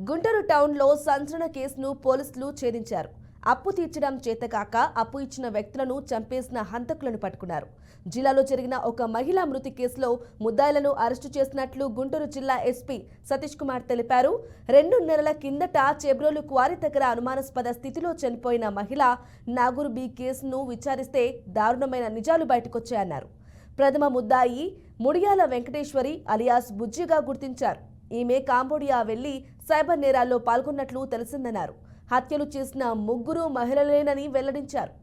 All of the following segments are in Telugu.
గుంటూరు టౌన్లో సంచలన కేసును పోలీసులు ఛేదించారు. అప్పు తీర్చడం చేతకాక అప్పు ఇచ్చిన వ్యక్తులను చంపేసిన హంతకులను పట్టుకున్నారు. జిల్లాలో జరిగిన ఒక మహిళా మృతి కేసులో ముద్దాయిలను అరెస్టు చేసినట్లు గుంటూరు జిల్లా ఎస్పీ సతీష్ కుమార్ తెలిపారు. 2 నెలల కిందట చెబ్రోలు క్వారీ దగ్గర అనుమానాస్పద స్థితిలో చనిపోయిన మహిళ నాగూరు బి కేసును విచారిస్తే దారుణమైన నిజాలు బయటకొచ్చాయన్నారు. ప్రథమ ముద్దాయి ముడియాల వెంకటేశ్వరి అలియాస్ బుజ్జిగా గుర్తించారు. ఈమె కాంబోడియా వెళ్లి సైబర్ నేరాల్లో పాల్గొన్నట్లు తెలిసిందన్నారు. హత్యలు చేసిన 3 మహిళలేనని వెల్లడించారు.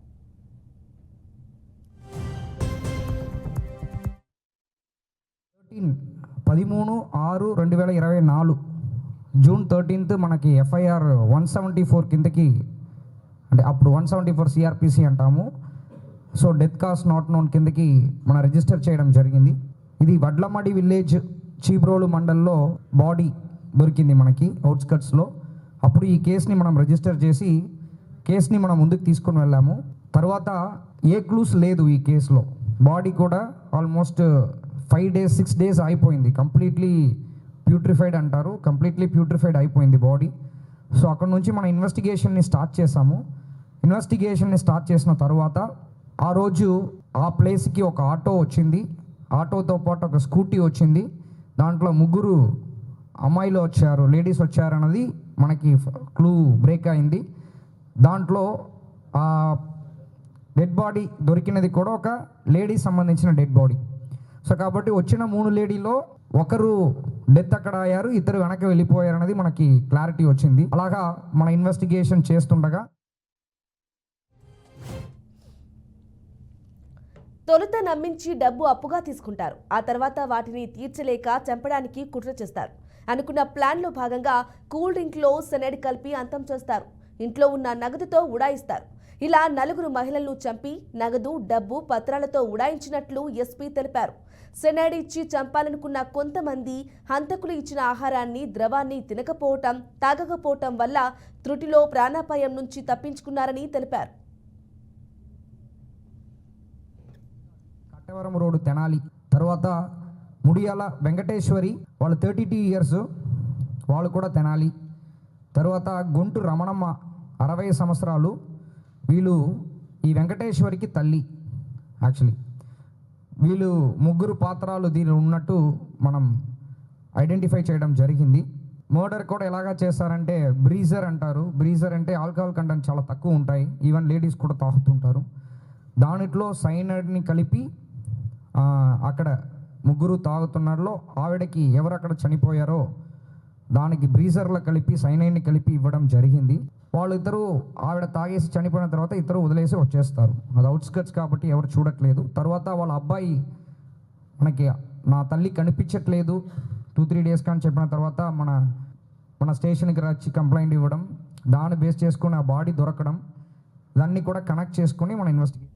June 13/6/2024 June 13th మనకి FIR 174 కిందకి, అంటే అప్పుడు 174 CRPC అంటాము. So death cos not known కిందకి మన రిజిస్టర్ చేయడం జరిగింది. ఇది వడ్లమడి విలేజ్ చీబ్రోలు మండల్లో బాడీ దొరికింది మనకి అవుట్స్కట్స్లో. అప్పుడు ఈ కేసుని మనం రిజిస్టర్ చేసి కేసుని మనం ముందుకు తీసుకొని వెళ్ళాము. తర్వాత ఏ క్లూస్ లేదు ఈ కేసులో. బాడీ కూడా ఆల్మోస్ట్ 5 days 6 days అయిపోయింది. కంప్లీట్లీ ప్యూట్రిఫైడ్ అంటారు, కంప్లీట్లీ ప్యూట్రిఫైడ్ అయిపోయింది బాడీ. సో అక్కడ నుంచి మన ఇన్వెస్టిగేషన్ని స్టార్ట్ చేసాము. ఇన్వెస్టిగేషన్ని స్టార్ట్ చేసిన తర్వాత ఆ రోజు ఆ ప్లేస్కి ఒక ఆటో వచ్చింది. ఆటోతో పాటు ఒక స్కూటీ వచ్చింది. దాంట్లో 3 అమ్మాయిలు వచ్చారు, లేడీస్ వచ్చారన్నది మనకి క్లూ బ్రేక్ అయింది. దాంట్లో ఆ డెడ్ బాడీ దొరికినది కూడా ఒక లేడీకి సంబంధించిన డెడ్ బాడీ. సో కాబట్టి వచ్చిన 3 లేడీలో ఒకరు డెత్ అక్కడ అయ్యారు, ఇద్దరు వెనక్కి వెళ్ళిపోయారు అనేది మనకి క్లారిటీ వచ్చింది. అలాగా మన ఇన్వెస్టిగేషన్ చేస్తుండగా తొలుత నమ్మించి డబ్బు అప్పుగా తీసుకుంటారు. ఆ తర్వాత వాటిని తీర్చలేక చంపడానికి కుట్ర చేస్తారు. అనుకున్న ప్లాన్లో భాగంగా కూల్ డ్రింక్లో సెనైడ్ కలిపి అంతం చేస్తారు. ఇంట్లో ఉన్న నగదుతో ఉడాయిస్తారు. ఇలా 4 మహిళలను చంపి నగదు, డబ్బు, పత్రాలతో ఉడాయించినట్లు ఎస్పీ తెలిపారు. సెనైడ్ ఇచ్చి చంపాలనుకున్న కొంతమంది హంతకులు ఇచ్చిన ఆహారాన్ని, ద్రవాన్ని తినకపోవటం, తాగకపోవటం వల్ల త్రుటిలో ప్రాణాపాయం నుంచి తప్పించుకున్నారని తెలిపారు. కట్టవరం రోడ్డు తెనాలి, తర్వాత ముడియాల వెంకటేశ్వరి వాళ్ళు 32 years, వాళ్ళు కూడా తెనాలి. తర్వాత గుంటు రమణమ్మ 60 సంవత్సరాలు. వీళ్ళు ఈ వెంకటేశ్వరికి తల్లి. యాక్చువల్లీ వీళ్ళు 3 పాత్రలు దీనిలో ఉన్నట్టు మనం ఐడెంటిఫై చేయడం జరిగింది. మర్డర్ కూడా ఎలాగా చేస్తారంటే బ్రీజర్ అంటారు. బ్రీజర్ అంటే ఆల్కహాల్ కంటెంట్ చాలా తక్కువ ఉంటాయి, ఈవెన్ లేడీస్ కూడా తాగుతుంటారు. దానిట్లో సైనైడ్ని కలిపి అక్కడ 3 తాగుతున్నలో ఆవిడకి ఎవరు అక్కడ చనిపోయారో దానికి బ్రీజర్లో కలిపి సైనైడ్ని కలిపి ఇవ్వడం జరిగింది. వాళ్ళిద్దరూ ఆవిడ తాగేసి చనిపోయిన తర్వాత ఇద్దరు వదిలేసి వచ్చేస్తారు. అది అవుట్స్కట్స్ కాబట్టి ఎవరు చూడట్లేదు. తర్వాత వాళ్ళ అబ్బాయి మనకి నా తల్లి కనిపించట్లేదు 2-3 days కానీ చెప్పిన తర్వాత మన స్టేషన్కి వచ్చి కంప్లైంట్ ఇవ్వడం, దాన్ని బేస్ చేసుకొని ఆ బాడీ దొరకడం, దాన్ని కూడా కనెక్ట్ చేసుకొని మన ఇన్వెస్టిగేషన్